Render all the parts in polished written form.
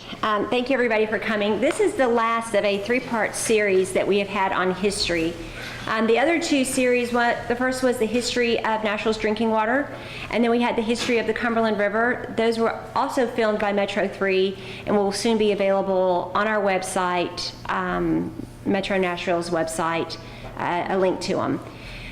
Thank you everybody for coming. This is the last of a three-part series that we have had on history. The other two series, the first was the history of Nashville's drinking water, and then we had the history of the Cumberland River. Those were also filmed by Metro 3 and will soon be available on our website, Metro Nashville's website, a link to them.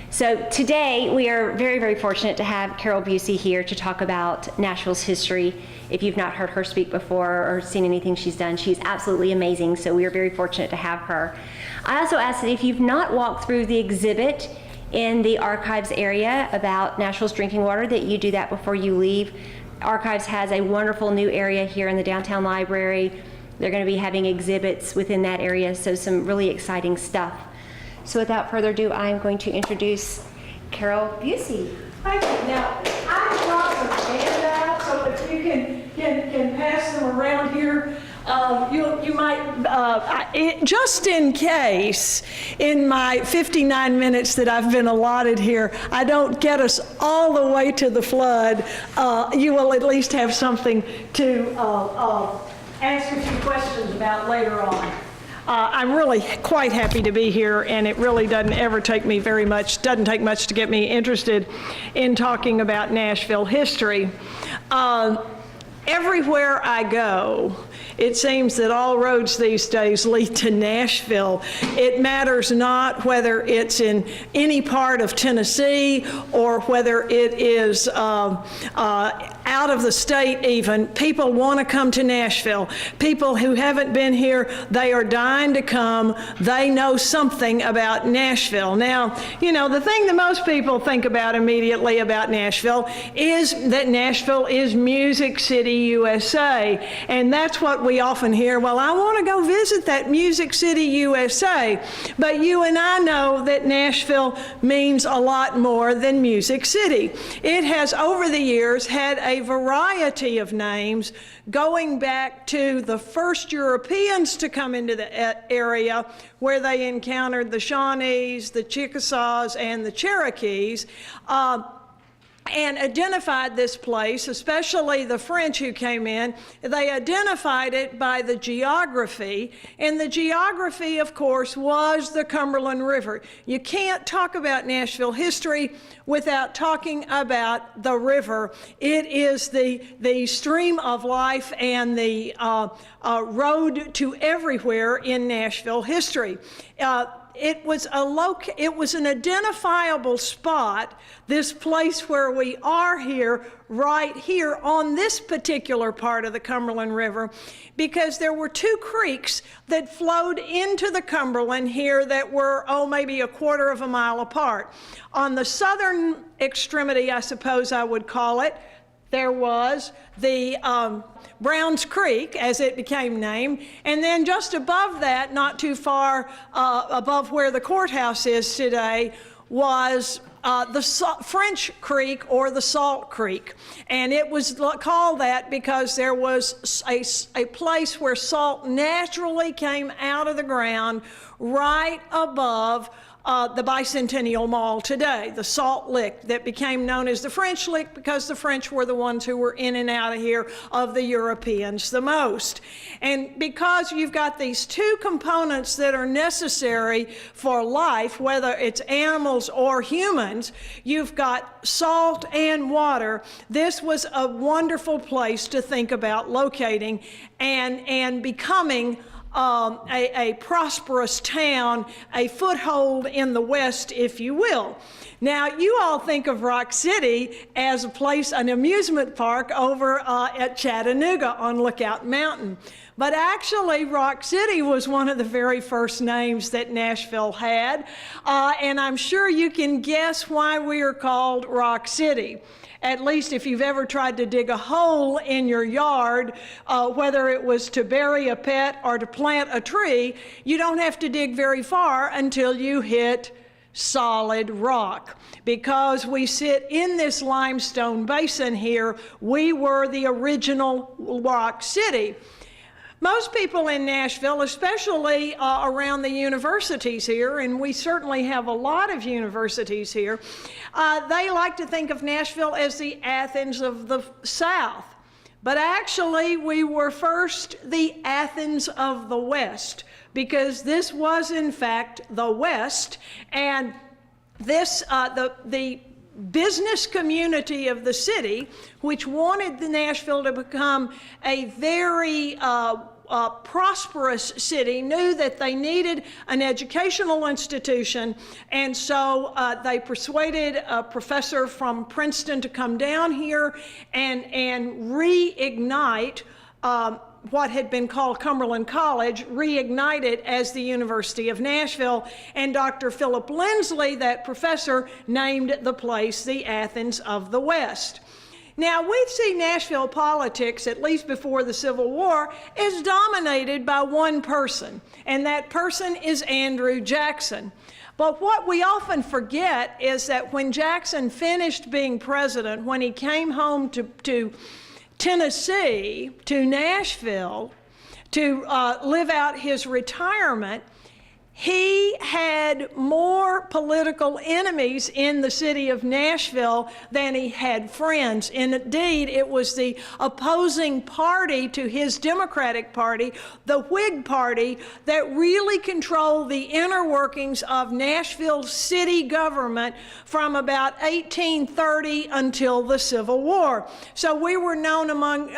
So today we are very, very fortunate to have Carol Busey here to talk about Nashville's history. If you've not heard her speak before or seen anything she's done, she's absolutely amazing, so we are very fortunate to have her. I also ask that if you've not walked through the exhibit in the archives area about Nashville's drinking water, that you do that before you leave. Archives has a wonderful new area here in the downtown library. They're going to be having exhibits within that area, so some really exciting stuff. So without further ado, I'm going to introduce Carol Busey. Thank you. Now, I brought some handouts, so if you can pass them around here, you might, just in case, in my 59 minutes that I've been allotted here, I don't get us all the way to the flood, you will at least have something to ask a few questions about later on. I'm really quite happy to be here, and it really doesn't take much to get me interested in talking about Nashville history. Everywhere I go, it seems that all roads these days lead to Nashville. It matters not whether it's in any part of Tennessee or whether it is out of the state even. People want to come to Nashville. People who haven't been here, they are dying to come. They know something about Nashville. Now, you know, the thing that most people think about immediately about Nashville is that Nashville is Music City, USA. And that's what we often hear. Well, I want to go visit that Music City, USA. But you and I know that Nashville means a lot more than Music City. It has, over the years, had a variety of names going back to the first Europeans to come into the area, where they encountered the Shawnees, the Chickasaws, and the Cherokees, and identified this place, especially the French who came in. They identified it by the geography, and the geography, of course, was the Cumberland River. You can't talk about Nashville history without talking about the river. It is the stream of life and the road to everywhere in Nashville history. It was an identifiable spot, this place where we are here, right here on this particular part of the Cumberland River, because there were two creeks that flowed into the Cumberland here that were, maybe a quarter of a mile apart. On the southern extremity, I suppose I would call it, there was the Browns Creek, as it became named, and then just above that, not too far above where the courthouse is today, was the French Creek, or the Salt Creek. And it was called that because there was a place where salt naturally came out of the ground right above the Bicentennial Mall today, the Salt Lick, that became known as the French Lick because the French were the ones who were in and out of here of the Europeans the most. And because you've got these two components that are necessary for life, whether it's animals or humans, you've got salt and water. This was a wonderful place to think about locating and becoming a prosperous town, a foothold in the West, if you will. Now, you all think of Rock City as a place, an amusement park over at Chattanooga on Lookout Mountain. But actually, Rock City was one of the very first names that Nashville had. And I'm sure you can guess why we are called Rock City. At least if you've ever tried to dig a hole in your yard, whether it was to bury a pet or to plant a tree, you don't have to dig very far until you hit solid rock. Because we sit in this limestone basin here, we were the original Rock City. Most people in Nashville, especially around the universities here, and we certainly have a lot of universities here, they like to think of Nashville as the Athens of the South. But actually, we were first the Athens of the West, because this was, in fact, the West, and this, the business community of the city, which wanted the Nashville to become a very prosperous city, knew that they needed an educational institution, and so they persuaded a professor from Princeton to come down here and reignite what had been called Cumberland College, reignite it as the University of Nashville, and Dr. Philip Lindsley, that professor, named the place the Athens of the West. Now, we see Nashville politics, at least before the Civil War, as dominated by one person, and that person is Andrew Jackson. But what we often forget is that when Jackson finished being president, when he came home to Tennessee, to Nashville, to live out his retirement, he had more political enemies in the city of Nashville than he had friends. And indeed, it was the opposing party to his Democratic Party, the Whig Party, that really controlled the inner workings of Nashville city government from about 1830 until the Civil War. So we were known among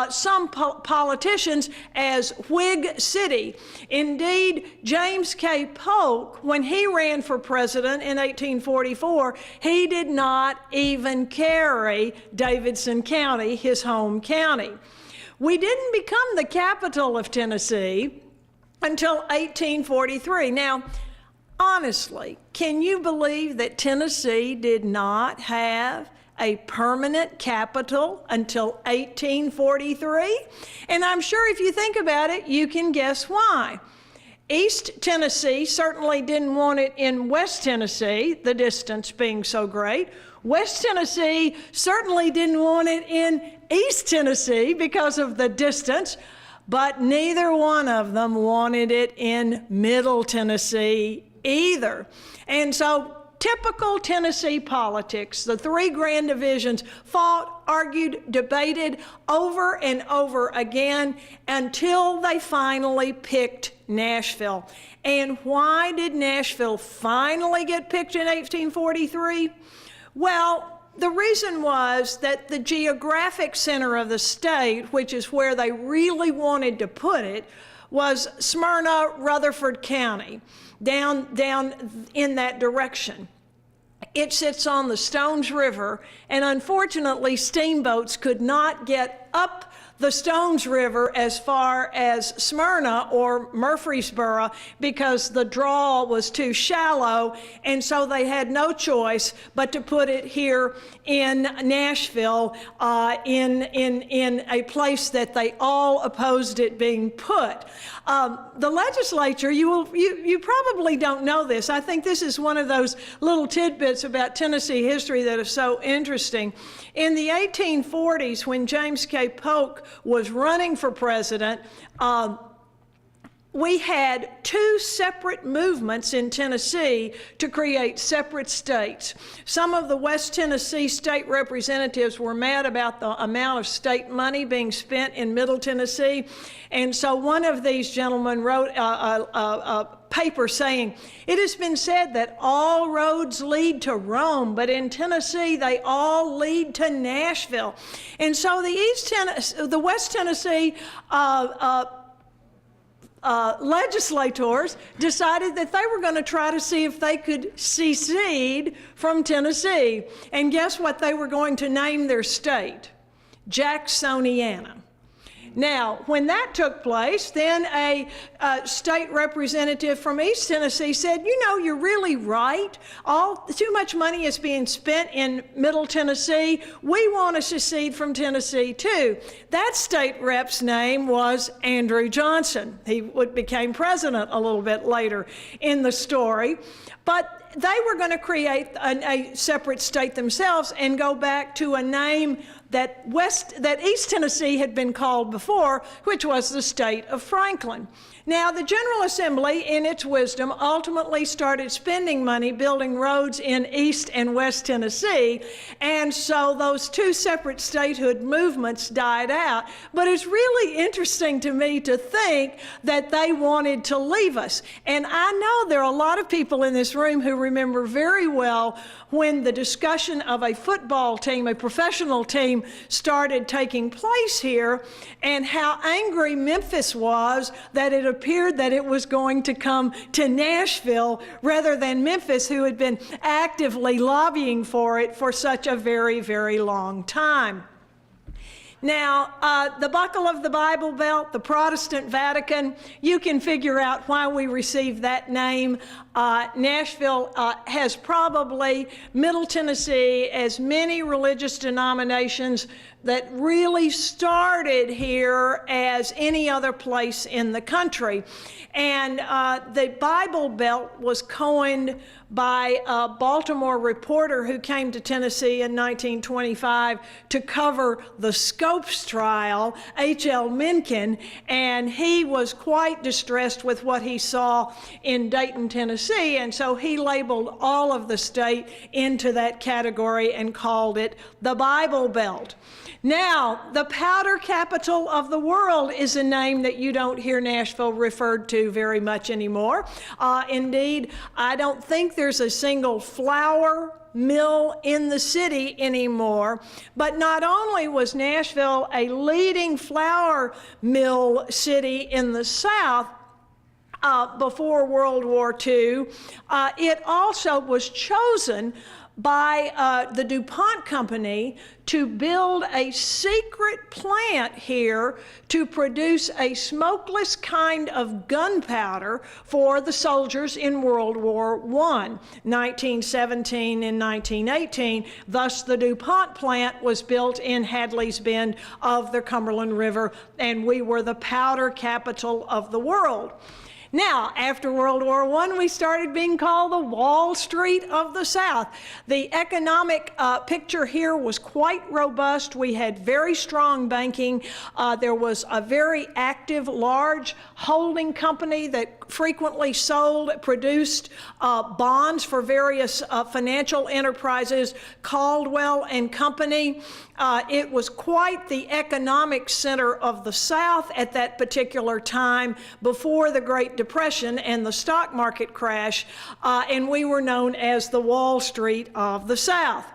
some politicians as Whig City. Indeed, James K. Polk, when he ran for president in 1844, he did not even carry Davidson County, his home county. We didn't become the capital of Tennessee until 1843. Now, honestly, can you believe that Tennessee did not have a permanent capital until 1843? And I'm sure if you think about it, you can guess why. East Tennessee certainly didn't want it in West Tennessee, the distance being so great. West Tennessee certainly didn't want it in East Tennessee because of the distance, but neither one of them wanted it in Middle Tennessee either. And so typical Tennessee politics, the three grand divisions fought, argued, debated over and over again until they finally picked Nashville. And why did Nashville finally get picked in 1843? Well, the reason was that the geographic center of the state, which is where they really wanted to put it, was Smyrna, Rutherford County, down in that direction. It sits on the Stones River, and unfortunately, steamboats could not get up the Stones River as far as Smyrna or Murfreesboro because the draw was too shallow, and so they had no choice but to put it here in Nashville, in a place that they all opposed it being put. The legislature, you probably don't know this. I think this is one of those little tidbits about Tennessee history that is so interesting. In the 1840s, when James K. Polk was running for president, we had two separate movements in Tennessee to create separate states. Some of the West Tennessee state representatives were mad about the amount of state money being spent in Middle Tennessee, and so one of these gentlemen wrote a paper saying, "It has been said that all roads lead to Rome, but in Tennessee they all lead to Nashville." And so the West Tennessee legislators decided that they were going to try to see if they could secede from Tennessee. And guess what they were going to name their state? Jacksoniana. Now, when that took place, then a state representative from East Tennessee said, "You know, you're really right. Too much money is being spent in Middle Tennessee. We want to secede from Tennessee too." That state rep's name was Andrew Johnson. He became president a little bit later in the story. But they were going to create a separate state themselves and go back to a name that East Tennessee had been called before, which was the state of Franklin. Now, the General Assembly, in its wisdom, ultimately started spending money building roads in East and West Tennessee, and so those two separate statehood movements died out. But it's really interesting to me to think that they wanted to leave us. And I know there are a lot of people in this room who remember very well when the discussion of a football team, a professional team, started taking place here, and how angry Memphis was that it appeared that it was going to come to Nashville rather than Memphis, who had been actively lobbying for it for such a very, very long time. Now, the buckle of the Bible Belt, the Protestant Vatican, you can figure out why we received that name. Nashville has probably, Middle Tennessee, as many religious denominations that really started here as any other place in the country. And the Bible Belt was coined by a Baltimore reporter who came to Tennessee in 1925 to cover the Scopes trial, H.L. Mencken, and he was quite distressed with what he saw in Dayton, Tennessee, and so he labeled all of the state into that category and called it the Bible Belt. Now, the powder capital of the world is a name that you don't hear Nashville referred to very much anymore. Indeed, I don't think there's a single flour mill in the city anymore. But not only was Nashville a leading flour mill city in the South, before World War II, it also was chosen by the DuPont Company to build a secret plant here to produce a smokeless kind of gunpowder for the soldiers in World War I, 1917 and 1918. Thus, the DuPont plant was built in Hadley's Bend of the Cumberland River, and we were the powder capital of the world. Now, after World War I, we started being called the Wall Street of the South. The economic picture here was quite robust. We had very strong banking. There was a very active, large holding company that frequently produced bonds for various financial enterprises, Caldwell and Company. It was quite the economic center of the South at that particular time before the Great Depression and the stock market crash, and we were known as the Wall Street of the South.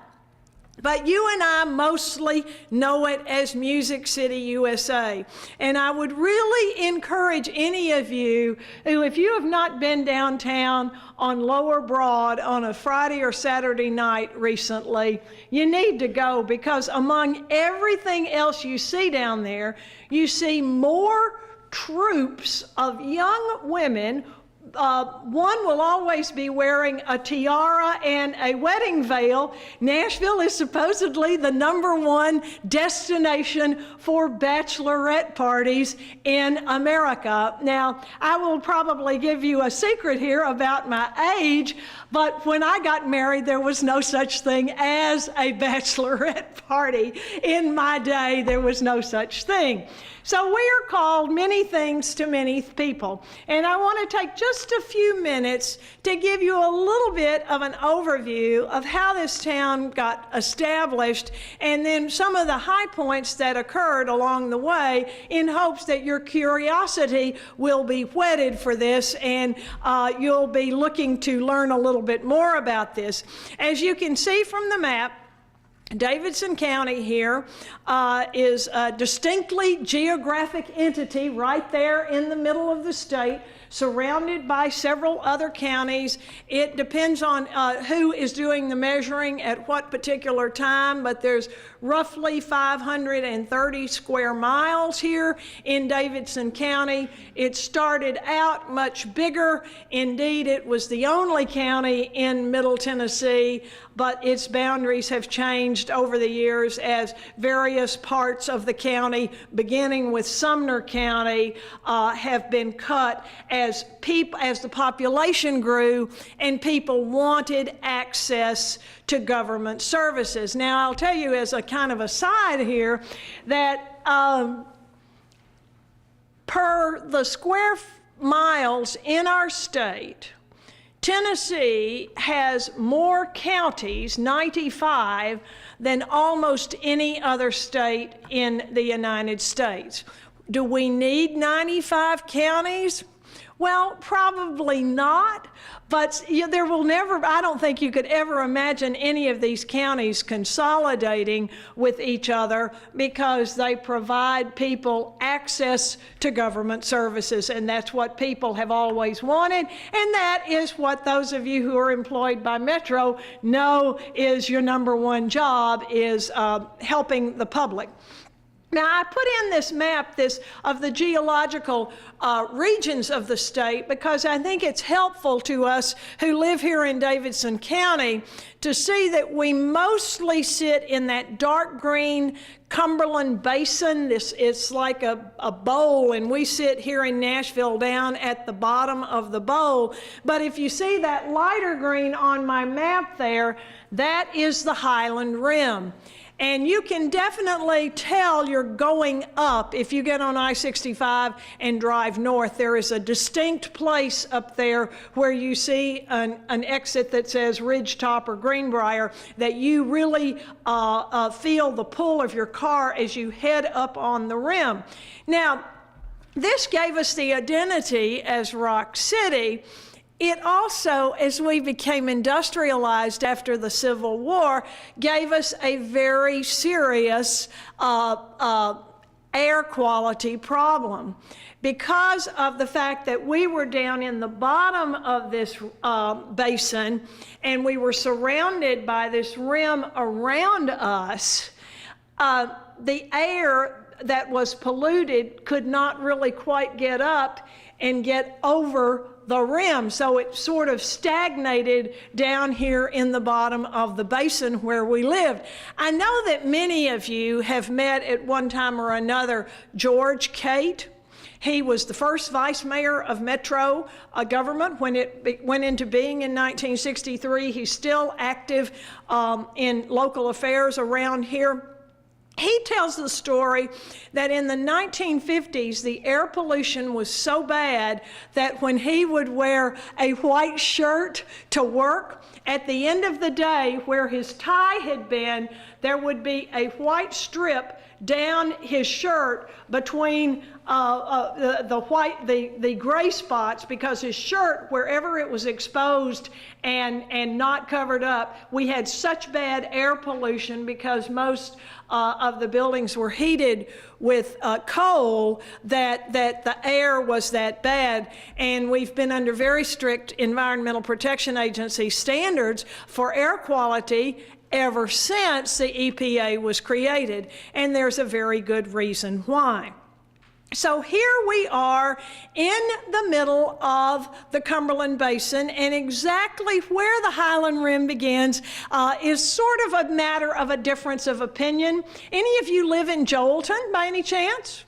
But you and I mostly know it as Music City, USA. And I would really encourage any of you who, if you have not been downtown on Lower Broad on a Friday or Saturday night recently, you need to go, because among everything else you see down there, you see more troops of young women. One will always be wearing a tiara and a wedding veil. Nashville is supposedly the #1 destination for bachelorette parties in America. Now, I will probably give you a secret here about my age, but when I got married, there was no such thing as a bachelorette party. In my day, there was no such thing. So we are called many things to many people. And I want to take just a few minutes to give you a little bit of an overview of how this town got established, and then some of the high points that occurred along the way, in hopes that your curiosity will be whetted for this, and you'll be looking to learn a little bit more about this. As you can see from the map, Davidson County here is a distinctly geographic entity right there in the middle of the state, surrounded by several other counties. It depends on who is doing the measuring at what particular time, but there's roughly 530 square miles here in Davidson County. It started out much bigger. Indeed, it was the only county in Middle Tennessee, but its boundaries have changed changed over the years as various parts of the county, beginning with Sumner County, have been cut as the population grew and people wanted access to government services. Now, I'll tell you as a kind of aside here that per the square miles in our state, Tennessee has more counties, 95, than almost any other state in the United States. Do we need 95 counties? Well, probably not, but there will never, I don't think you could ever imagine any of these counties consolidating with each other because they provide people access to government services, and that's what people have always wanted, and that is what those of you who are employed by Metro know is your number one job, is helping the public. Now, I put in this map of the geological regions of the state because I think it's helpful to us who live here in Davidson County to see that we mostly sit in that dark green Cumberland Basin. It's like a bowl, and we sit here in Nashville down at the bottom of the bowl. But if you see that lighter green on my map there, that is the Highland Rim. And you can definitely tell you're going up if you get on I-65 and drive north. There is a distinct place up there where you see an exit that says Ridgetop or Greenbrier that you really feel the pull of your car as you head up on the rim. Now, this gave us the identity as Rock City. It also, as we became industrialized after the Civil War, gave us a very serious air quality problem. Because of the fact that we were down in the bottom of this basin and we were surrounded by this rim around us, the air that was polluted could not really quite get up and get over the rim, so it sort of stagnated down here in the bottom of the basin where we lived. I know that many of you have met at one time or another George Cate. He was the first vice mayor of Metro government when it went into being in 1963. He's still active in local affairs around here. He tells the story that in the 1950s, the air pollution was so bad that when he would wear a white shirt to work, at the end of the day, where his tie had been, there would be a white strip down his shirt between the gray spots, because his shirt, wherever it was exposed and not covered up, we had such bad air pollution because most of the buildings were heated with coal that the air was that bad. And we've been under very strict Environmental Protection Agency standards for air quality ever since the EPA was created, and there's a very good reason why. So here we are in the middle of the Cumberland Basin, and exactly where the Highland Rim begins is sort of a matter of a difference of opinion. Any of you live in Joelton by any chance?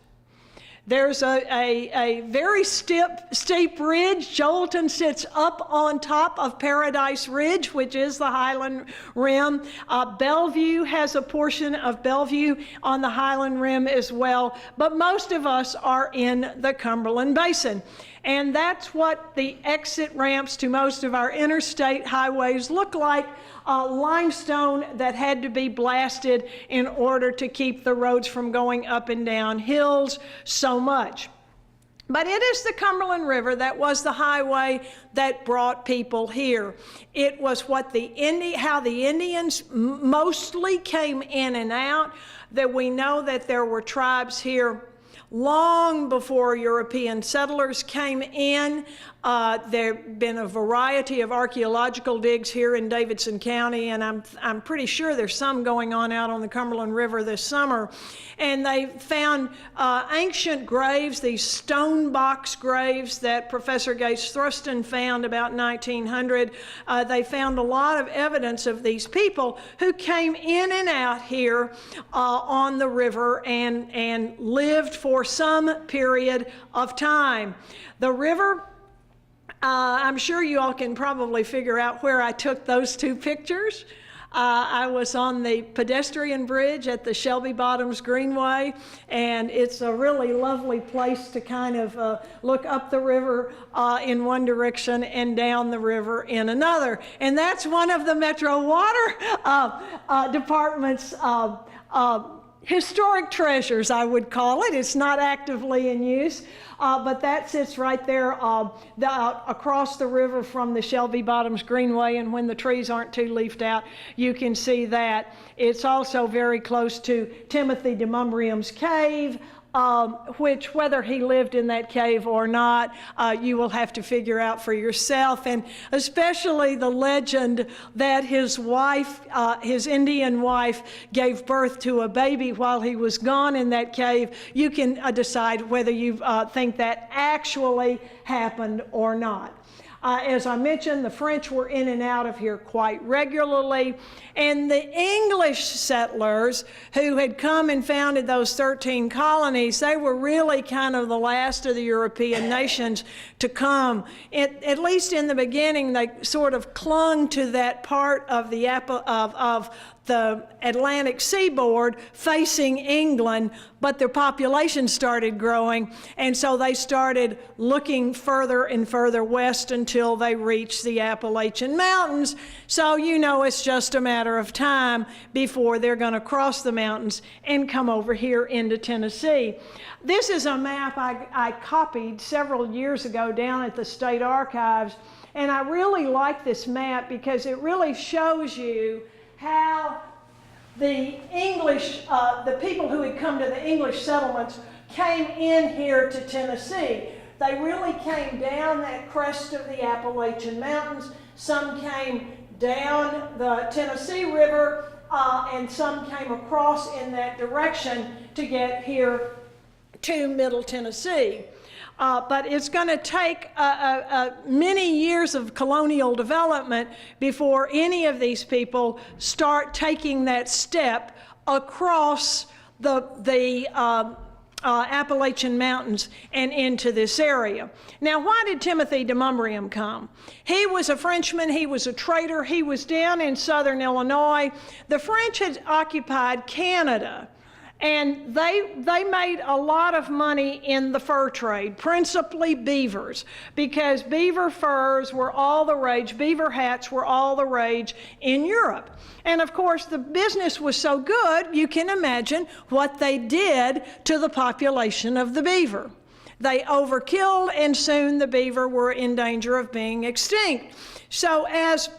There's a very steep ridge. Joelton sits up on top of Paradise Ridge, which is the Highland Rim. Bellevue has a portion of Bellevue on the Highland Rim as well, but most of us are in the Cumberland Basin. And that's what the exit ramps to most of our interstate highways look like. Limestone that had to be blasted in order to keep the roads from going up and down hills so much. But it is the Cumberland River that was the highway that brought people here. It was how the Indians mostly came in and out, that we know that there were tribes here long before European settlers came in. There have been a variety of archaeological digs here in Davidson County, and I'm pretty sure there's some going on out on the Cumberland River this summer. And they found ancient graves, these stone box graves that Professor Gates Thruston found about 1900. They found a lot of evidence of these people who came in and out here on the river and lived for some period of time. The river, I'm sure you all can probably figure out where I took those two pictures. I was on the pedestrian bridge at the Shelby Bottoms Greenway, and it's a really lovely place to kind of look up the river in one direction and down the river in another. And that's one of the Metro Water Department's historic treasures, I would call it. It's not actively in use, but that sits right there across the river from the Shelby Bottoms Greenway, and when the trees aren't too leafed out, you can see that. It's also very close to Timothy de Montgomery's cave, which, whether he lived in that cave or not, you will have to figure out for yourself, and especially the legend that his wife, his Indian wife, gave birth to a baby while he was gone in that cave. You can decide whether you think that actually happened or not. As I mentioned, the French were in and out of here quite regularly, and the English settlers who had come and founded those 13 colonies, they were really kind of the last of the European nations to come. At least in the beginning, they sort of clung to that part of the Atlantic seaboard facing England, but their population started growing, and so they started looking further and further west until they reached the Appalachian Mountains. So you know it's just a matter of time before they're going to cross the mountains and come over here into Tennessee. This is a map I copied several years ago down at the State Archives, and I really like this map because it really shows you how the English, the people who had come to the English settlements came in here to Tennessee. They really came down that crest of the Appalachian Mountains. Some came down the Tennessee River, and some came across in that direction to get here to Middle Tennessee. But it's going to take many years of colonial development before any of these people start taking that step across the Appalachian Mountains and into this area. Now, why did Timothy de Montgomery come? He was a Frenchman, he was a trader, he was down in southern Illinois. The French had occupied Canada, and they made a lot of money in the fur trade, principally beavers, because beaver furs were all the rage, beaver hats were all the rage in Europe. And of course, the business was so good, you can imagine what they did to the population of the beaver. They overkilled, and soon the beaver were in danger of being extinct. So as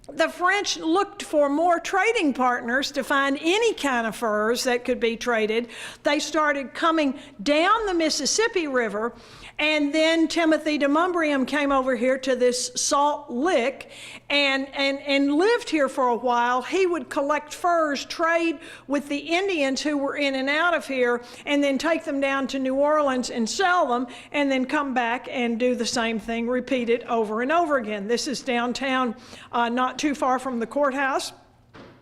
the French looked for more trading partners to find any kind of furs that could be traded, they started coming down the Mississippi River, and then Timothy de Montgomery came over here to this Salt Lick and lived here for a while. He would collect furs, trade with the Indians who were in and out of here, and then take them down to New Orleans and sell them, and then come back and do the same thing, repeat it over and over again. This is downtown, not too far from the courthouse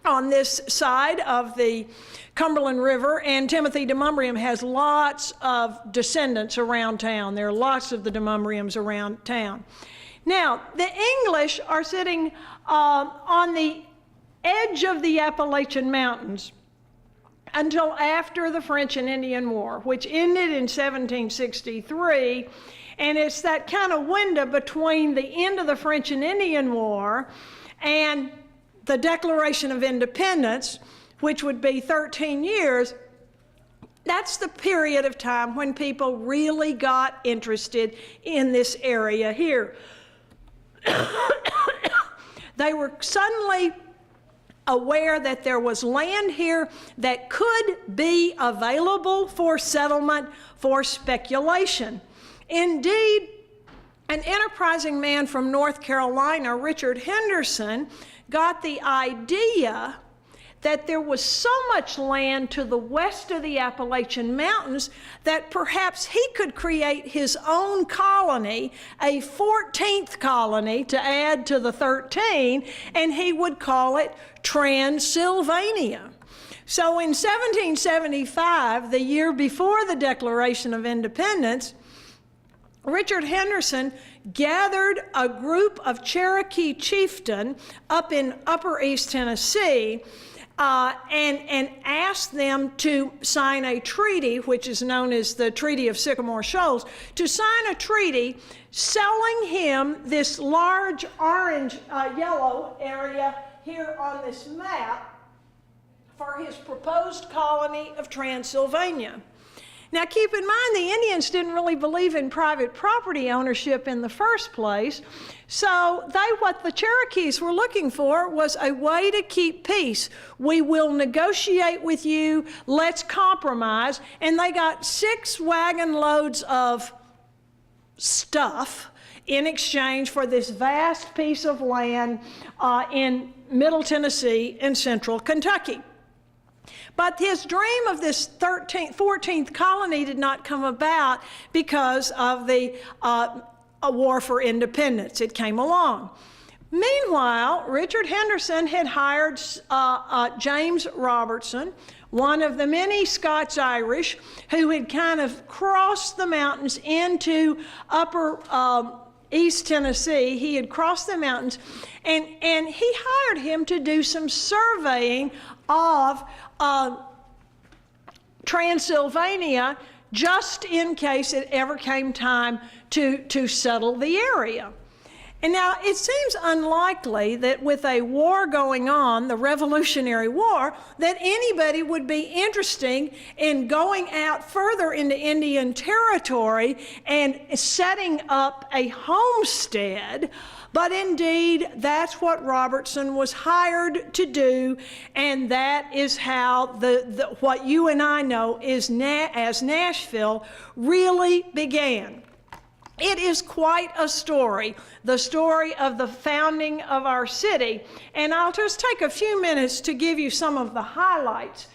on this side of the Cumberland River, and Timothy de Montgomery has lots of descendants around town. There are lots of the de Montgomerys around town. Now, the English are sitting on the edge of the Appalachian Mountains until after the French and Indian War, which ended in 1763, and it's that kind of window between the end of the French and Indian War and the Declaration of Independence, which would be 13 years. That's the period of time when people really got interested in this area here. They were suddenly aware that there was land here that could be available for settlement, for speculation. Indeed, an enterprising man from North Carolina, Richard Henderson, got the idea that there was so much land to the west of the Appalachian Mountains that perhaps he could create his own colony, a 14th colony to add to the 13, and he would call it Transylvania. So in 1775, the year before the Declaration of Independence, Richard Henderson gathered a group of Cherokee chieftain up in Upper East Tennessee and asked them to sign a treaty, which is known as the Treaty of Sycamore Shoals, to sign a treaty selling him this large orange, yellow area here on this map for his proposed colony of Transylvania. Now keep in mind, the Indians didn't really believe in private property ownership in the first place, so what the Cherokees were looking for was a way to keep peace. We will negotiate with you, let's compromise, and they got 6 wagon loads of stuff in exchange for this vast piece of land in Middle Tennessee and Central Kentucky. But his dream of this 14th colony did not come about because of the War for Independence. It came along. Meanwhile, Richard Henderson had hired James Robertson, one of the many Scots-Irish who had kind of crossed the mountains into Upper East Tennessee. He had crossed the mountains, and he hired him to do some surveying of Transylvania, just in case it ever came time to settle the area. And now it seems unlikely that with a war going on, the Revolutionary War, that anybody would be interested in going out further into Indian territory and setting up a homestead. But indeed, that's what Robertson was hired to do, and that is how what you and I know is as Nashville really began. It is quite a story, the story of the founding of our city, and I'll just take a few minutes to give you some of the highlights.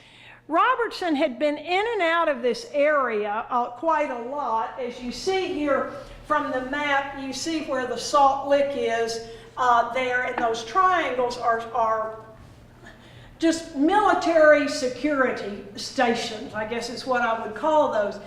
Robertson had been in and out of this area quite a lot. As you see here from the map, you see where the Salt Lick is there, and those triangles are just military security stations, I guess is what I would call those.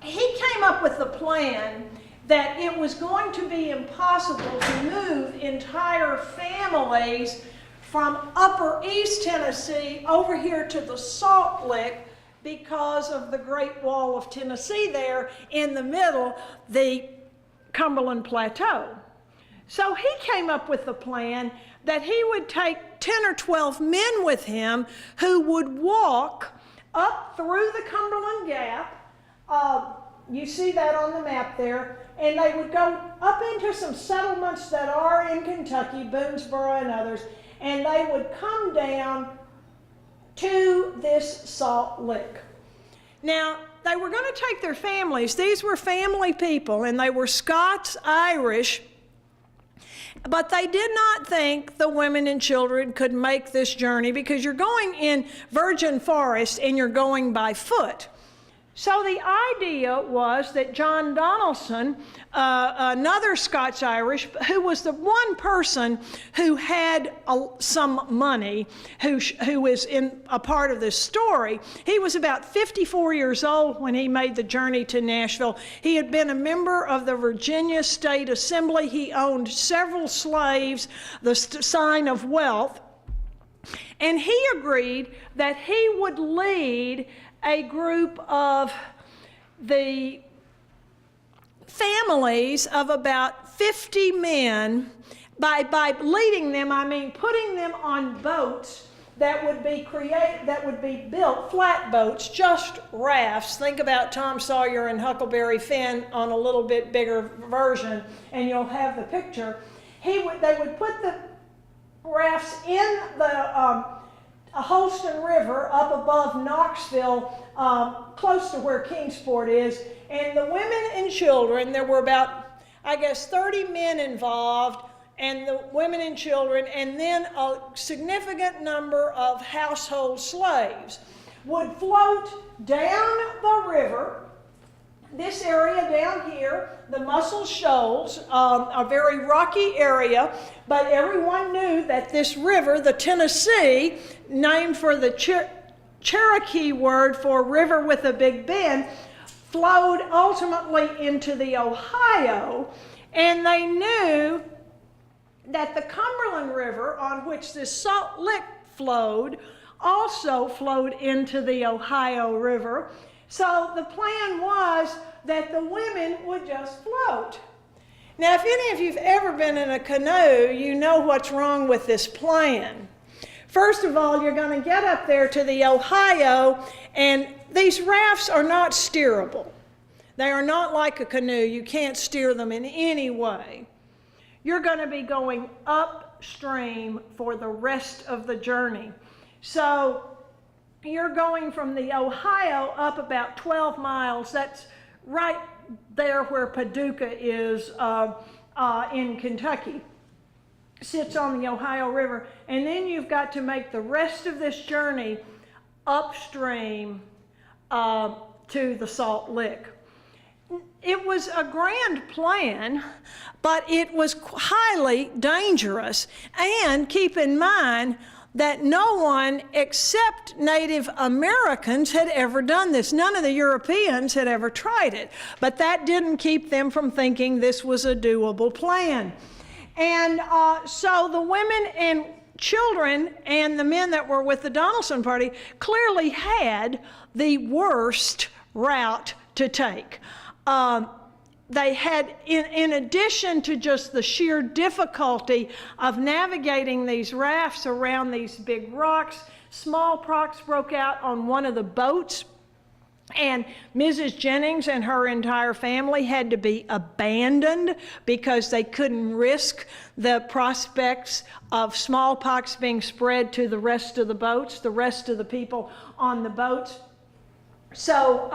He came up with the plan that it was going to be impossible to move entire families from Upper East Tennessee over here to the Salt Lick because of the Great Wall of Tennessee there in the middle, the Cumberland Plateau. So he came up with the plan that he would take 10 or 12 men with him who would walk up through the Cumberland Gap. You see that on the map there, and they would go up into some settlements that are in Kentucky, Boonesboro and others, and they would come down to this Salt Lick. Now, they were going to take their families. These were family people, and they were Scots-Irish, but they did not think the women and children could make this journey because you're going in virgin forest and you're going by foot. So the idea was that John Donaldson, another Scots-Irish, who was the one person who had some money, who is in a part of this story, he was about 54 years old when he made the journey to Nashville. He had been a member of the Virginia State Assembly. He owned several slaves, the sign of wealth, and he agreed that he would lead a group of the families of about 50 men. By leading them, I mean putting them on boats that would be built, flat boats, just rafts. Think about Tom Sawyer and Huckleberry Finn on a little bit bigger version, and you'll have the picture. They would put the rafts in the Holston River up above Knoxville, close to where Kingsport is. And the women and children, there were about, I guess, 30 men involved, and the women and children, and then a significant number of household slaves would float down the river. This area down here, the Muscle Shoals, a very rocky area, but everyone knew that this river, the Tennessee, named for the Cherokee word for river with a big bend, flowed ultimately into the Ohio, and they knew that the Cumberland River, on which this Salt Lick flowed, also flowed into the Ohio River. So the plan was that the women would just float. Now, if any of you've ever been in a canoe, you know what's wrong with this plan. First of all, you're going to get up there to the Ohio, and these rafts are not steerable. They are not like a canoe. You can't steer them in any way. You're going to be going upstream for the rest of the journey. So you're going from the Ohio up about 12 miles. That's right there where Paducah is in Kentucky. Sits on the Ohio River. And then you've got to make the rest of this journey upstream to the Salt Lick. It was a grand plan, but it was highly dangerous. And keep in mind that no one except Native Americans had ever done this. None of the Europeans had ever tried it. But that didn't keep them from thinking this was a doable plan. And so the women and children and the men that were with the Donaldson Party clearly had the worst route to take. They had, in addition to just the sheer difficulty of navigating these rafts around these big rocks, smallpox broke out on one of the boats, and Mrs. Jennings and her entire family had to be abandoned because they couldn't risk the prospects of smallpox being spread to the rest of the boats, the rest of the people on the boats. So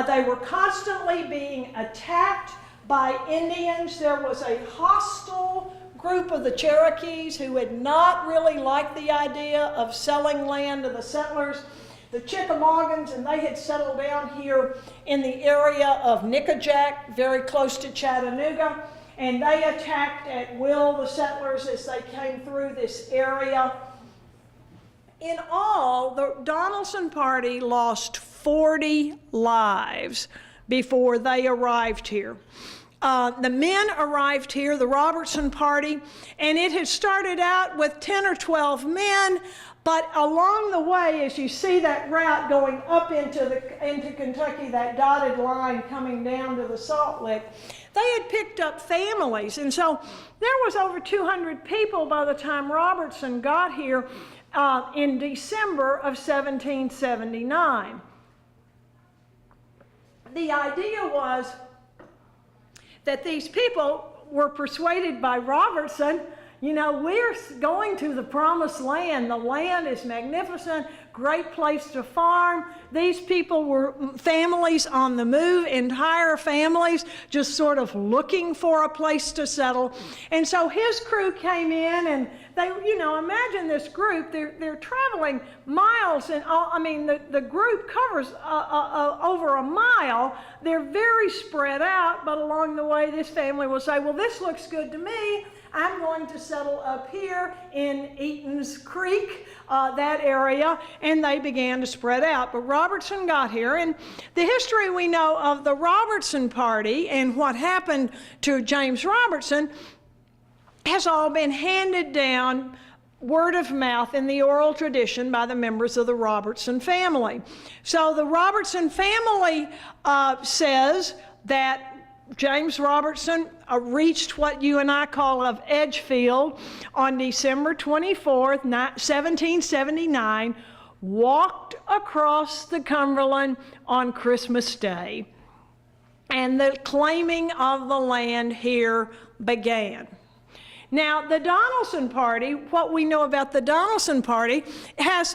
they were constantly being attacked by Indians. There was a hostile group of the Cherokees who had not really liked the idea of selling land to the settlers. The Chickamaugans, and they had settled down here in the area of Nickajack, very close to Chattanooga, and they attacked at will the settlers as they came through this area. In all, the Donaldson Party lost 40 lives before they arrived here. The men arrived here, the Robertson Party, and it had started out with 10 or 12 men, but along the way, as you see that route going up into Kentucky, that dotted line coming down to the Salt Lick, they had picked up families. And so there was over 200 people by the time Robertson got here in December of 1779. The idea was that these people were persuaded by Robertson, you know, we're going to the promised land. The land is magnificent, great place to farm. These people were families on the move, entire families just sort of looking for a place to settle. And so his crew came in, and they, you know, imagine this group, they're traveling miles, and I mean, the group covers over a mile. They're very spread out, but along the way, this family will say, well, this looks good to me. I'm going to settle up here in Eaton's Creek, that area, and they began to spread out. But Robertson got here, and the history we know of the Robertson Party and what happened to James Robertson has all been handed down word of mouth in the oral tradition by the members of the Robertson family. So the Robertson family says that James Robertson reached what you and I call of Edgefield on December 24th, 1779, walked across the Cumberland on Christmas Day, and the claiming of the land here began. Now, the Donaldson Party, what we know about the Donaldson Party has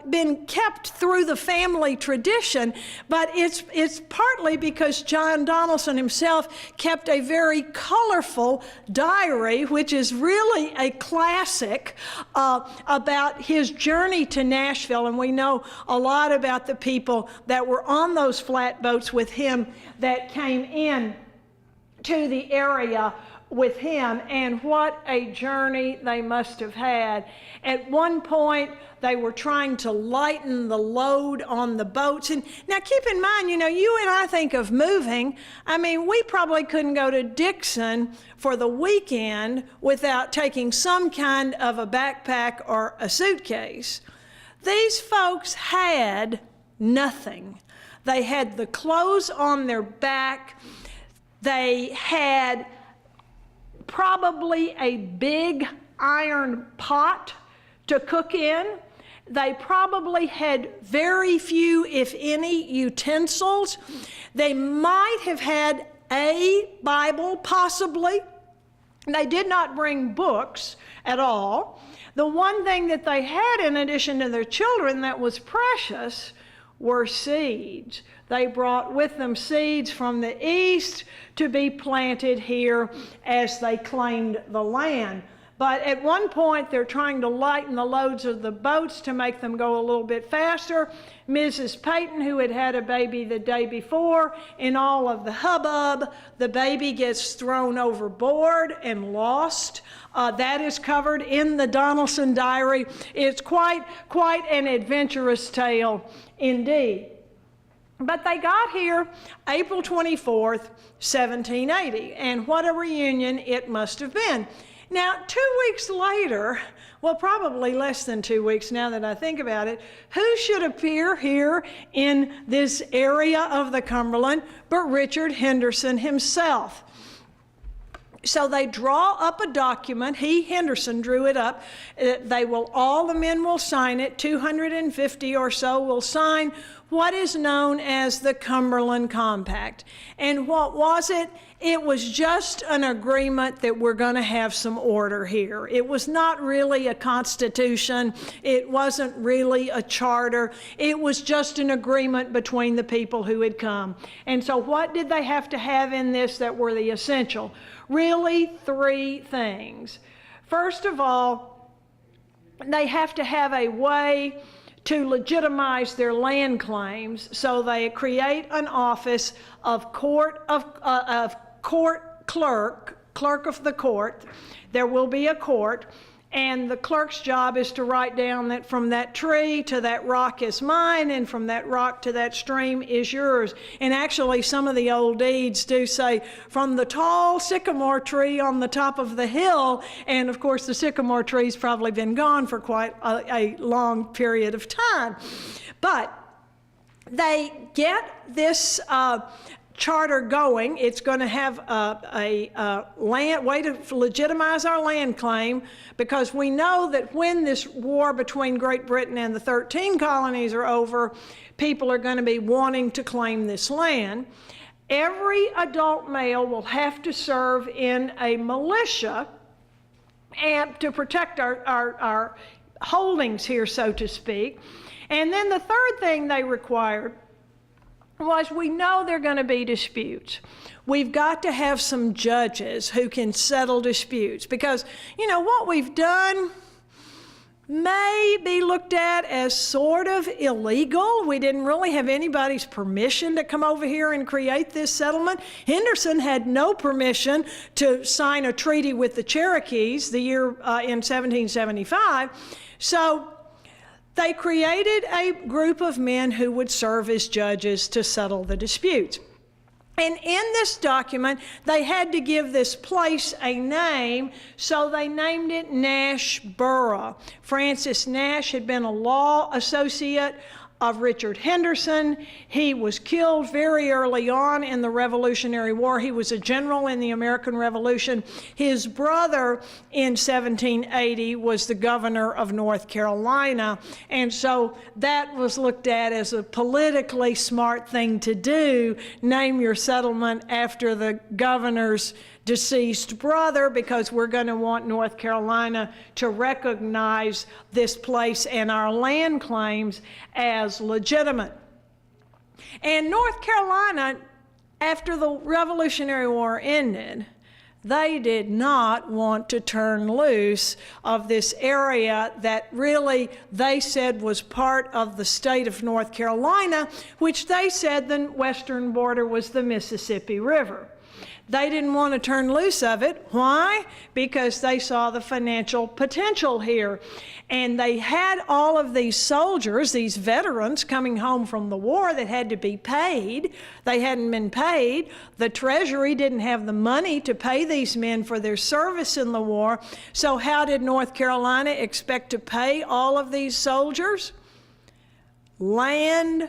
been kept through the family tradition, but it's partly because John Donaldson himself kept a very colorful diary, which is really a classic about his journey to Nashville. And we know a lot about the people that were on those flatboats with him that came in to the area with him, and what a journey they must have had. At one point, they were trying to lighten the load on the boats. And now keep in mind, you know, you and I think of moving. I mean, we probably couldn't go to Dixon for the weekend without taking some kind of a backpack or a suitcase. These folks had nothing. They had the clothes on their back. They had probably a big iron pot to cook in. They probably had very few, if any, utensils. They might have had a Bible, possibly. They did not bring books at all. The one thing that they had, in addition to their children, that was precious were seeds. They brought with them seeds from the east to be planted here as they claimed the land. But at one point, they're trying to lighten the loads of the boats to make them go a little bit faster. Mrs. Peyton, who had had a baby the day before, in all of the hubbub, the baby gets thrown overboard and lost. That is covered in the Donaldson Diary. It's quite an adventurous tale indeed. But they got here April 24th, 1780, and what a reunion it must have been. Now, 2 weeks later, well, probably less than 2 weeks now that I think about it, who should appear here in this area of the Cumberland but Richard Henderson himself? So they draw up a document. Henderson, drew it up. All the men will sign it. 250 or so will sign what is known as the Cumberland Compact. And what was it? It was just an agreement that we're going to have some order here. It was not really a constitution. It wasn't really a charter. It was just an agreement between the people who had come. And so what did they have to have in this that were the essential? Really, 3 things. First of all, they have to have a way to legitimize their land claims, so they create an office of court clerk of the court. There will be a court, and the clerk's job is to write down that from that tree to that rock is mine, and from that rock to that stream is yours. And actually, some of the old deeds do say from the tall sycamore tree on the top of the hill, and of course the sycamore tree's probably been gone for quite a long period of time. But they get this charter going. It's going to have a way to legitimize our land claim, because we know that when this war between Great Britain and the 13 colonies are over, people are going to be wanting to claim this land. Every adult male will have to serve in a militia and to protect our holdings here, so to speak. And then the third thing they required was, we know there are going to be disputes. We've got to have some judges who can settle disputes, because, you know, what we've done may be looked at as sort of illegal. We didn't really have anybody's permission to come over here and create this settlement. Henderson had no permission to sign a treaty with the Cherokees the year in 1775. So they created a group of men who would serve as judges to settle the disputes. And in this document, they had to give this place a name, so they named it Nashborough. Francis Nash had been a law associate of Richard Henderson. He was killed very early on in the Revolutionary War. He was a general in the American Revolution. His brother in 1780 was the governor of North Carolina, and so that was looked at as a politically smart thing to do. Name your settlement after the governor's deceased brother, because we're going to want North Carolina to recognize this place and our land claims as legitimate. And North Carolina, after the Revolutionary War ended, they did not want to turn loose of this area that really they said was part of the state of North Carolina, which they said the western border was the Mississippi River. They didn't want to turn loose of it. Why? Because they saw the financial potential here. And they had all of these soldiers, these veterans coming home from the war that had to be paid. They hadn't been paid. The Treasury didn't have the money to pay these men for their service in the war. So how did North Carolina expect to pay all of these soldiers? Land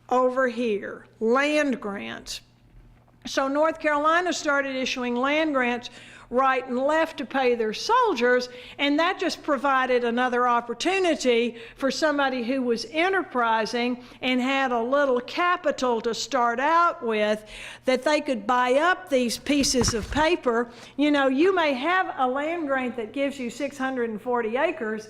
over here, land grants. So North Carolina started issuing land grants right and left to pay their soldiers, and that just provided another opportunity for somebody who was enterprising and had a little capital to start out with, that they could buy up these pieces of paper. You know, you may have a land grant that gives you 640 acres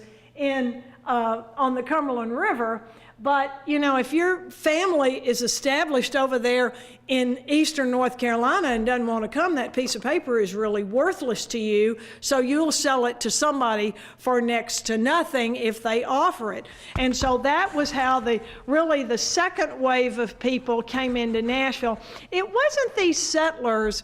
on the Cumberland River, but, you know, if your family is established over there in eastern North Carolina and doesn't want to come, that piece of paper is really worthless to you, so you'll sell it to somebody for next to nothing if they offer it. And so that was how really the second wave of people came into Nashville. It wasn't these settlers,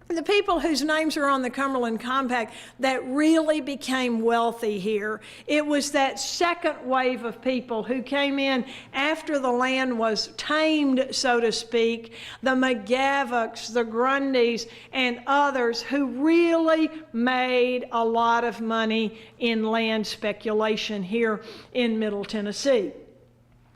the people whose names are on the Cumberland Compact, that really became wealthy here. It was that second wave of people who came in after the land was tamed, so to speak, the McGavoks, the Grundys, and others who really made a lot of money in land speculation here in Middle Tennessee.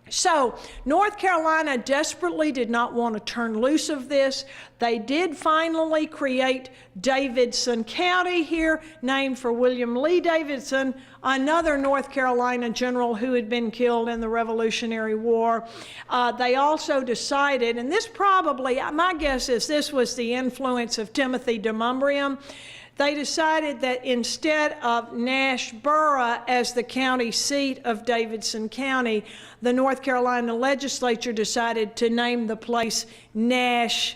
So North Carolina desperately did not want to turn loose of this. They did finally create Davidson County here, named for William Lee Davidson, another North Carolina general who had been killed in the Revolutionary War. They also decided, and this probably, my guess is this was the influence of Timothy de Montgomery. They decided that instead of Nashborough as the county seat of Davidson County, the North Carolina legislature decided to name the place Nashville,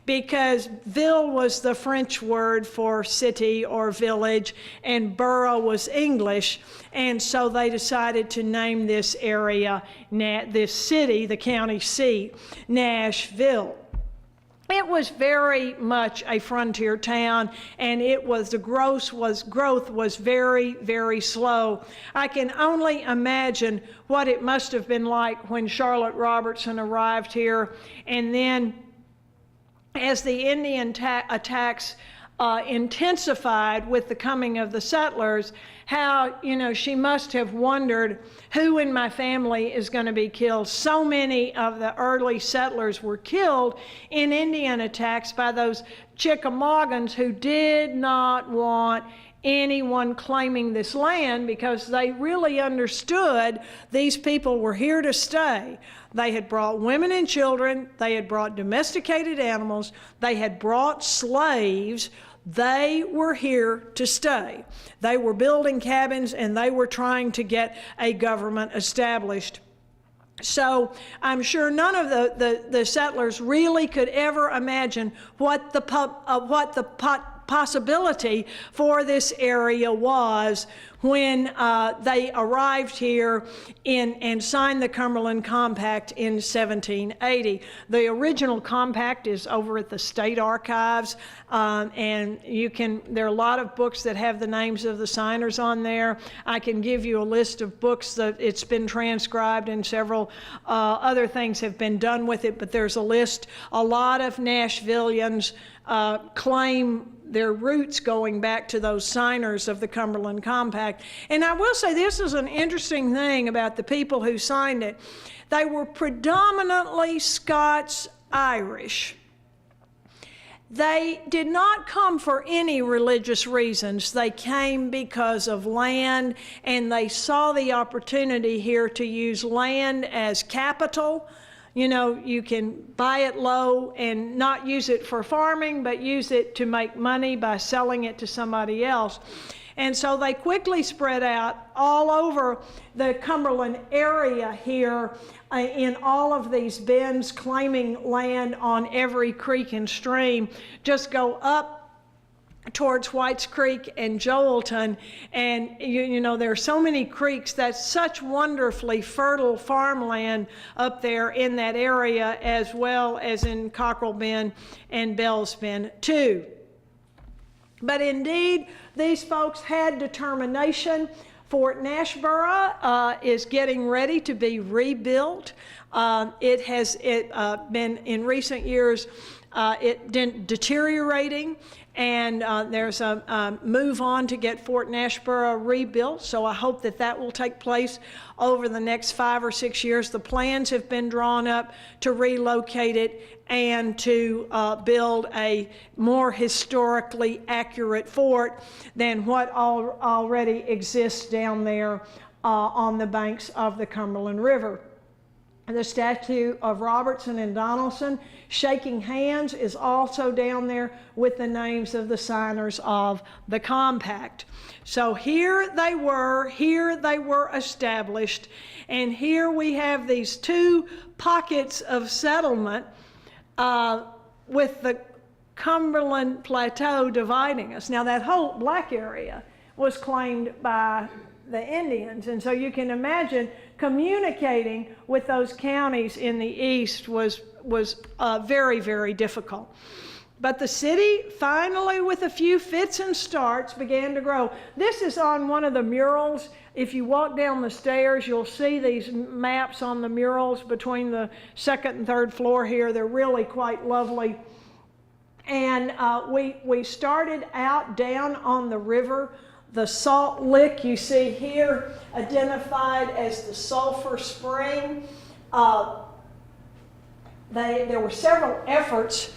because ville was the French word for city or village, and borough was English. And so they decided to name this area, this city, the county seat, Nashville. It was very much a frontier town, and the growth was very, very slow. I can only imagine what it must have been like when Charlotte Robertson arrived here, and then as the Indian attacks intensified with the coming of the settlers, how, you know, she must have wondered who in my family is going to be killed. So many of the early settlers were killed in Indian attacks by those Chickamaugans who did not want anyone claiming this land, because they really understood these people were here to stay. They had brought women and children, they had brought domesticated animals, they had brought slaves. They were here to stay. They were building cabins, and they were trying to get a government established. So I'm sure none of the settlers really could ever imagine what the possibility for this area was when they arrived here and signed the Cumberland Compact in 1780. The original compact is over at the State Archives, and there are a lot of books that have the names of the signers on there. I can give you a list of books that it's been transcribed, and several other things have been done with it, but there's a list. A lot of Nashvillians claim their roots going back to those signers of the Cumberland Compact. And I will say this is an interesting thing about the people who signed it. They were predominantly Scots-Irish. They did not come for any religious reasons. They came because of land, and they saw the opportunity here to use land as capital. you know, you can buy it low and not use it for farming, but use it to make money by selling it to somebody else. And so they quickly spread out all over the Cumberland area here in all of these bends, claiming land on every creek and stream. Just go up towards Whites Creek and Joelton, and you know, there are so many creeks. That's such wonderfully fertile farmland up there in that area, as well as in Cockrell Bend and Bells Bend too. But indeed, these folks had determination. Fort Nashboro is getting ready to be rebuilt. It has been in recent years deteriorating, and there's a move on to get Fort Nashboro rebuilt, so I hope that that will take place over the next 5 or 6 years. The plans have been drawn up to relocate it and to build a more historically accurate fort than what already exists down there on the banks of the Cumberland River. The statue of Robertson and Donaldson shaking hands is also down there with the names of the signers of the compact. So here they were established, and here we have these two pockets of settlement with the Cumberland Plateau dividing us. Now that whole black area was claimed by the Indians, and so you can imagine communicating with those counties in the east was very, very difficult. But the city finally, with a few fits and starts, began to grow. This is on one of the murals. If you walk down the stairs, you'll see these maps on the murals between the second and third floor here. They're really quite lovely. And we started out down on the river. The Salt Lick you see here, identified as the Sulfur Spring. There were several efforts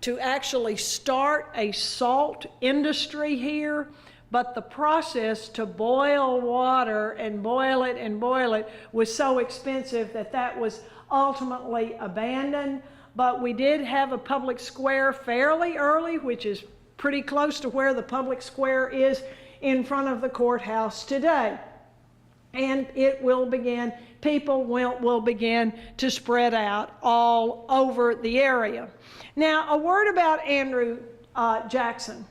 to actually start a salt industry here, but the process to boil water and boil it was so expensive that that was ultimately abandoned. But we did have a public square fairly early, which is pretty close to where the public square is in front of the courthouse today. And it will begin, people will begin to spread out all over the area. Now, a word about Andrew Jackson.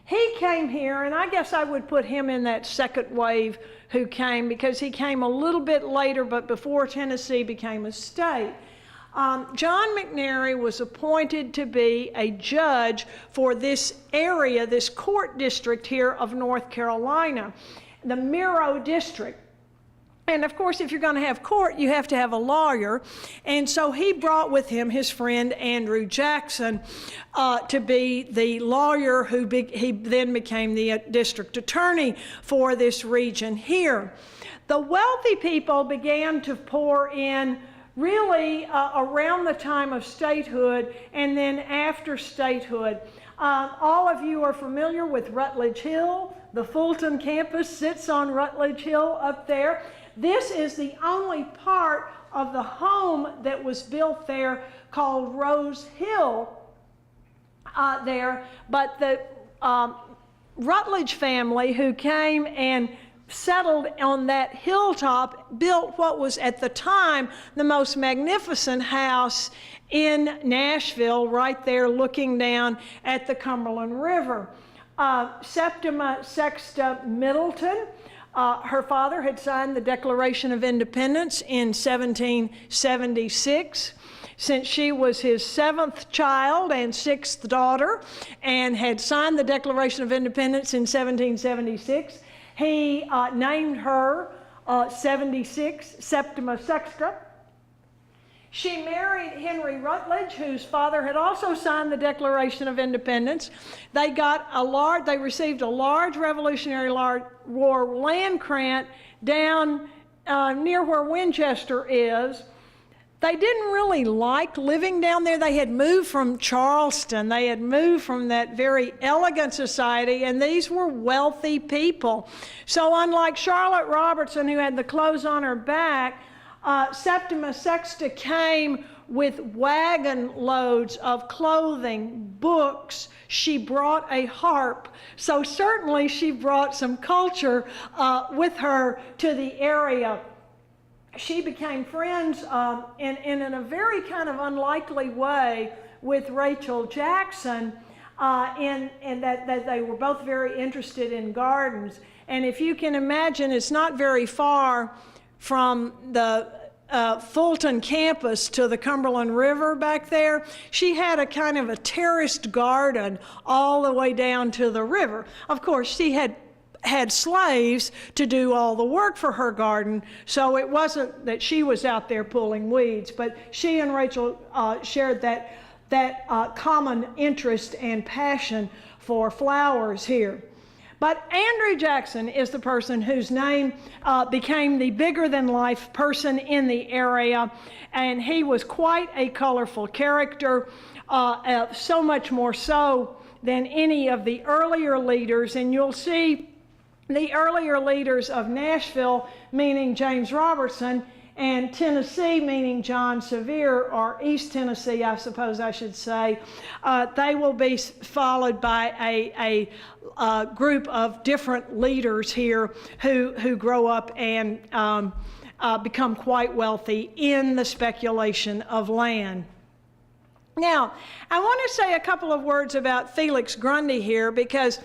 He came here, and I guess I would put him in that second wave who came, because he came a little bit later, but before Tennessee became a state. John McNary was appointed to be a judge for this area, this court district here of North Carolina, the Miro district. And of course, if you're going to have court, you have to have a lawyer. And so he brought with him his friend Andrew Jackson to be the lawyer who he then became the district attorney for this region here. The wealthy people began to pour in really around the time of statehood and then after statehood. All of you are familiar with Rutledge Hill. The Fulton campus sits on Rutledge Hill up there. This is the only part of the home that was built there called Rose Hill there. But the Rutledge family who came and settled on that hilltop built what was at the time the most magnificent house in Nashville, right there looking down at the Cumberland River. Septima Sexta Middleton, her father had signed the Declaration of Independence in 1776. Since she was his 7th child and 6th daughter and had signed the Declaration of Independence in 1776, he named her 76 Septima Sexta. She married Henry Rutledge, whose father had also signed the Declaration of Independence. They received a large Revolutionary War land grant down near where Winchester is. They didn't really like living down there. They had moved from Charleston. They had moved from that very elegant society, and these were wealthy people. So unlike Charlotte Robertson, who had the clothes on her back, Septima Sexta came with wagon loads of clothing, books. She brought a harp. So certainly she brought some culture with her to the area. She became friends in a very kind of unlikely way with Rachel Jackson, in that they were both very interested in gardens. And if you can imagine, it's not very far from the Fulton campus to the Cumberland River back there. She had a kind of a terraced garden all the way down to the river. Of course, she had slaves to do all the work for her garden, so it wasn't that she was out there pulling weeds, but she and Rachel shared that common interest and passion for flowers here. But Andrew Jackson is the person whose name became the bigger-than-life person in the area, and he was quite a colorful character, so much more so than any of the earlier leaders. And you'll see the earlier leaders of Nashville, meaning James Robertson, and Tennessee, meaning John Sevier, or East Tennessee, I suppose I should say. They will be followed by a group of different leaders here who grow up and become quite wealthy in the speculation of land. Now, I want to say a couple of words about Felix Grundy here, because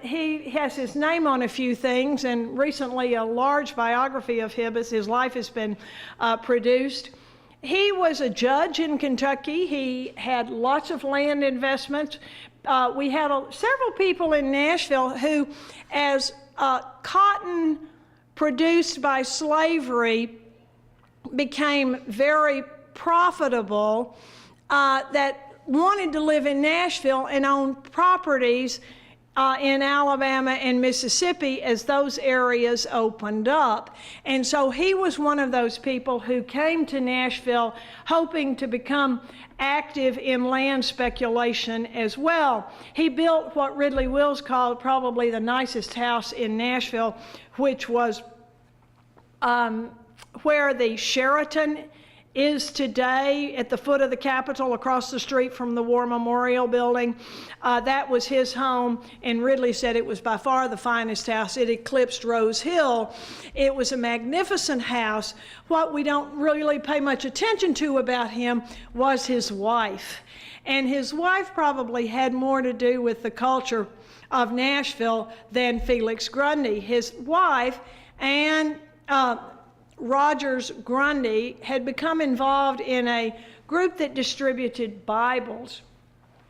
he has his name on a few things, and recently a large biography of his life has been produced. He was a judge in Kentucky. He had lots of land investments. We had several people in Nashville who, as cotton produced by slavery became very profitable, that wanted to live in Nashville and own properties in Alabama and Mississippi as those areas opened up. And so he was one of those people who came to Nashville hoping to become active in land speculation as well. He built what Ridley Wills called probably the nicest house in Nashville, which was where the Sheraton is today, at the foot of the Capitol, across the street from the War Memorial Building. That was his home, and Ridley said it was by far the finest house. It eclipsed Rose Hill. It was a magnificent house. What we don't really pay much attention to about him was his wife. And his wife probably had more to do with the culture of Nashville than Felix Grundy. His wife, Anne Rogers Grundy, had become involved in a group that distributed Bibles.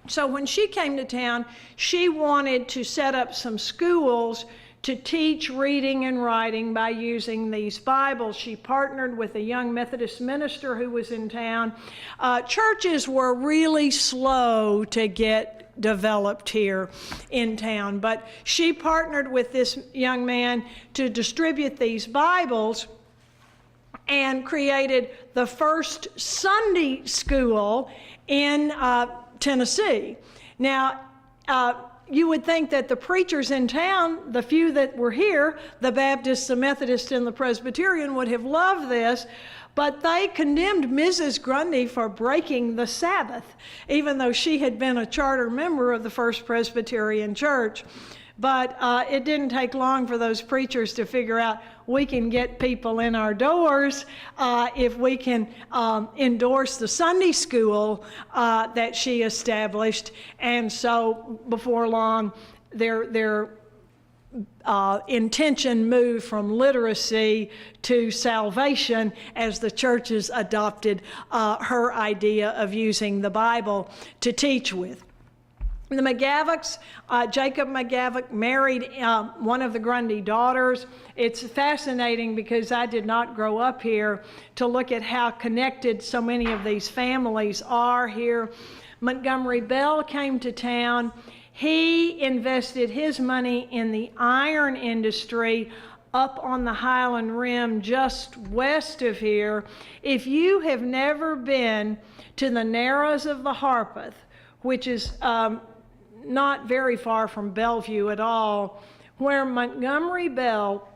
So when she came to town, she wanted to set up some schools to teach reading and writing by using these Bibles. She partnered with a young Methodist minister who was in town. Churches were really slow to get developed here in town, but she partnered with this young man to distribute these Bibles and created the first Sunday school in Tennessee. Now, you would think that the preachers in town, the few that were here, the Baptists, the Methodists, and the Presbyterian, would have loved this, but they condemned Mrs. Grundy for breaking the Sabbath, even though she had been a charter member of the First Presbyterian Church. But it didn't take long for those preachers to figure out we can get people in our doors if we can endorse the Sunday school that she established. And so before long, their intention moved from literacy to salvation as the churches adopted her idea of using the Bible to teach with. The McGavocks, Jacob McGavock married one of the Grundy daughters. It's fascinating because I did not grow up here to look at how connected so many of these families are here. Montgomery Bell came to town. He invested his money in the iron industry up on the Highland Rim just west of here. If you have never been to the Narrows of the Harpeth, which is not very far from Bellevue at all, where Montgomery Bell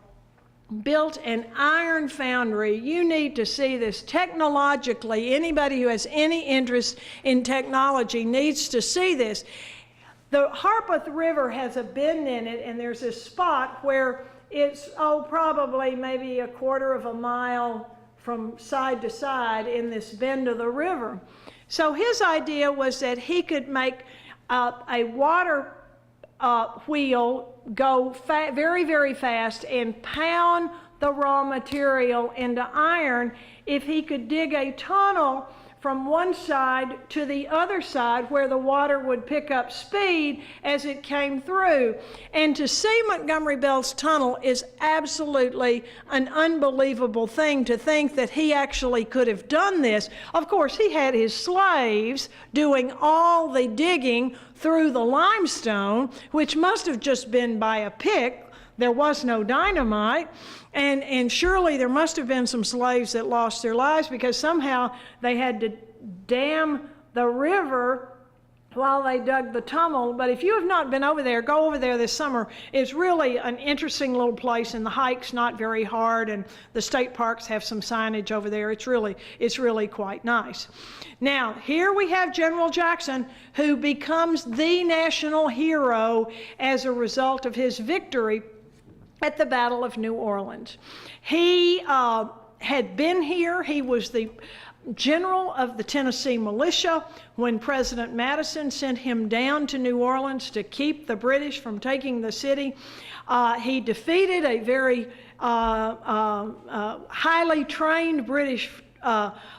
built an iron foundry. You need to see this technologically. Anybody who has any interest in technology needs to see this. The Harpeth River has a bend in it, and there's a spot where it's, probably maybe a quarter of a mile from side to side in this bend of the river. So his idea was that he could make a water wheel go very, very fast and pound the raw material into iron if he could dig a tunnel from one side to the other side where the water would pick up speed as it came through. And to see Montgomery Bell's tunnel is absolutely an unbelievable thing, to think that he actually could have done this. Of course, he had his slaves doing all the digging through the limestone, which must have just been by a pick. There was no dynamite. And surely there must have been some slaves that lost their lives because somehow they had to dam the river while they dug the tunnel. But if you have not been over there, go over there this summer. It's really an interesting little place, and the hike's not very hard, and the state parks have some signage over there. It's really quite nice. Now, here we have General Jackson, who becomes the national hero as a result of his victory at the Battle of New Orleans. He had been here. He was the general of the Tennessee militia when President Madison sent him down to New Orleans to keep the British from taking the city. He defeated a very highly trained British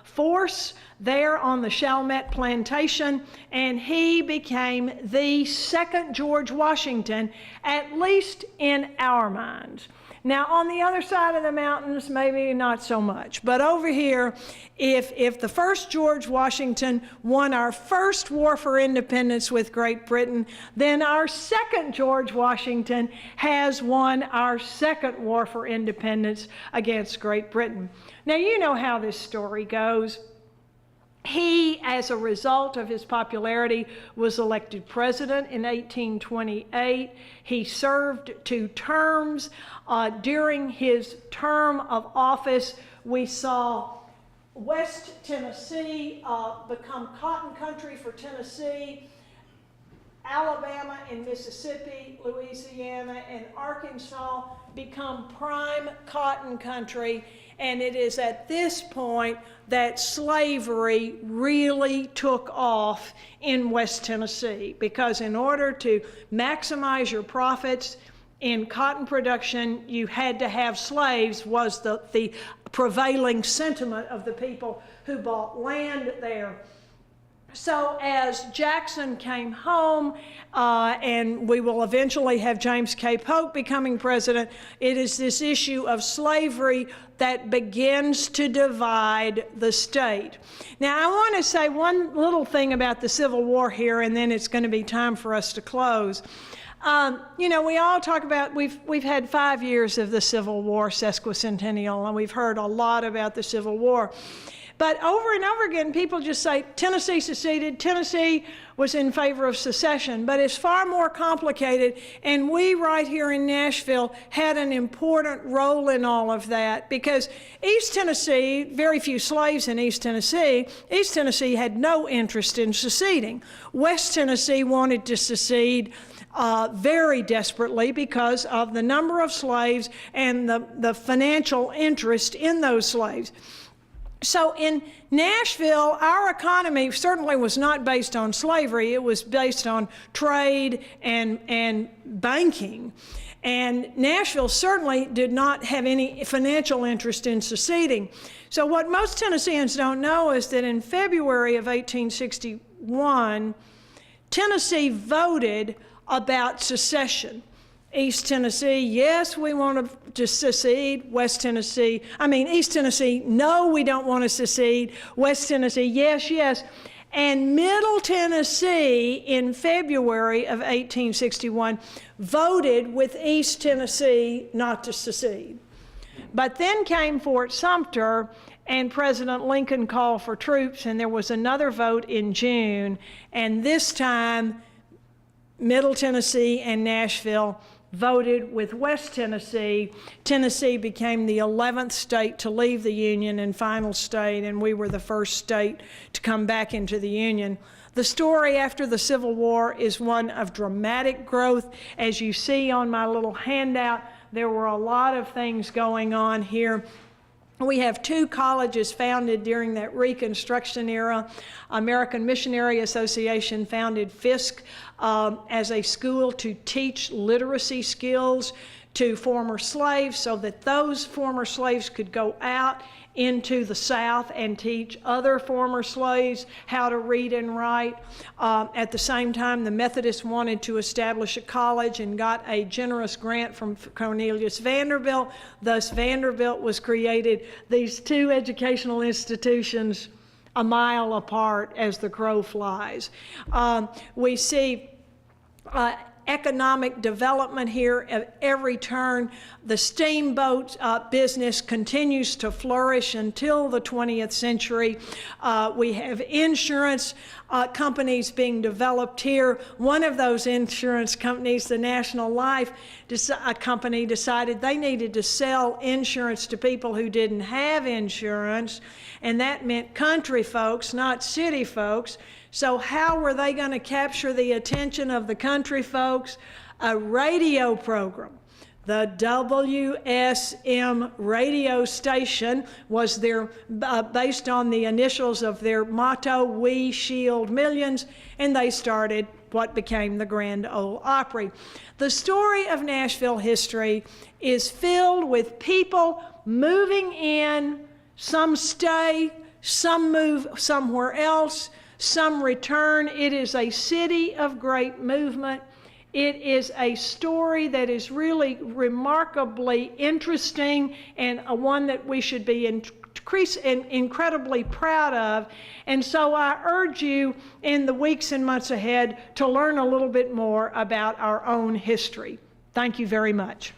force there on the Chalmette plantation, and he became the second George Washington, at least in our minds. Now, on the other side of the mountains, maybe not so much. But over here, if the first George Washington won our first war for independence with Great Britain, then our second George Washington has won our second war for independence against Great Britain. Now, you know how this story goes. He, as a result of his popularity, was elected president in 1828. He served 2 terms. During his term of office, we saw West Tennessee become cotton country for Tennessee. Alabama and Mississippi, Louisiana, and Arkansas become prime cotton country. And it is at this point that slavery really took off in West Tennessee, because in order to maximize your profits in cotton production, you had to have slaves, was the prevailing sentiment of the people who bought land there. So as Jackson came home, and we will eventually have James K. Polk becoming president, it is this issue of slavery that begins to divide the state. Now, I want to say one little thing about the Civil War here, and then it's going to be time for us to close. You know, we all talk about, we've had 5 years of the Civil War sesquicentennial, and we've heard a lot about the Civil War. But over and over again, people just say, Tennessee seceded, Tennessee was in favor of secession. But it's far more complicated, and we right here in Nashville had an important role in all of that, because East Tennessee, very few slaves in East Tennessee had no interest in seceding. West Tennessee wanted to secede very desperately because of the number of slaves and the financial interest in those slaves. So in Nashville, our economy certainly was not based on slavery. It was based on trade and banking. And Nashville certainly did not have any financial interest in seceding. So what most Tennesseans don't know is that in February of 1861, Tennessee voted about secession. East Tennessee, yes, we want to secede. East Tennessee, no, we don't want to secede. West Tennessee, yes, yes. And Middle Tennessee in February of 1861 voted with East Tennessee not to secede. But then came Fort Sumter, and President Lincoln called for troops, and there was another vote in June, and this time Middle Tennessee and Nashville voted with West Tennessee. Tennessee became the 11th state to leave the Union and final state, and we were the first state to come back into the Union. The story after the Civil War is one of dramatic growth. As you see on my little handout, there were a lot of things going on here. We have 2 colleges founded during that Reconstruction era. American Missionary Association founded Fisk as a school to teach literacy skills to former slaves so that those former slaves could go out into the South and teach other former slaves how to read and write. At the same time, the Methodists wanted to establish a college and got a generous grant from Cornelius Vanderbilt. Thus, Vanderbilt was created. These 2 educational institutions a mile apart as the crow flies. We see economic development here at every turn. The steamboat business continues to flourish until the 20th century. We have insurance companies being developed here. One of those insurance companies, the National Life Company, decided they needed to sell insurance to people who didn't have insurance, and that meant country folks, not city folks. So how were they going to capture the attention of the country folks? A radio program. The WSM radio station was based on the initials of their motto, "We Shield Millions," and they started what became the Grand Ole Opry. The story of Nashville history is filled with people moving in. Some stay, some move somewhere else, some return. It is a city of great movement. It is a story that is really remarkably interesting and one that we should be incredibly proud of. And so I urge you in the weeks and months ahead to learn a little bit more about our own history. Thank you very much.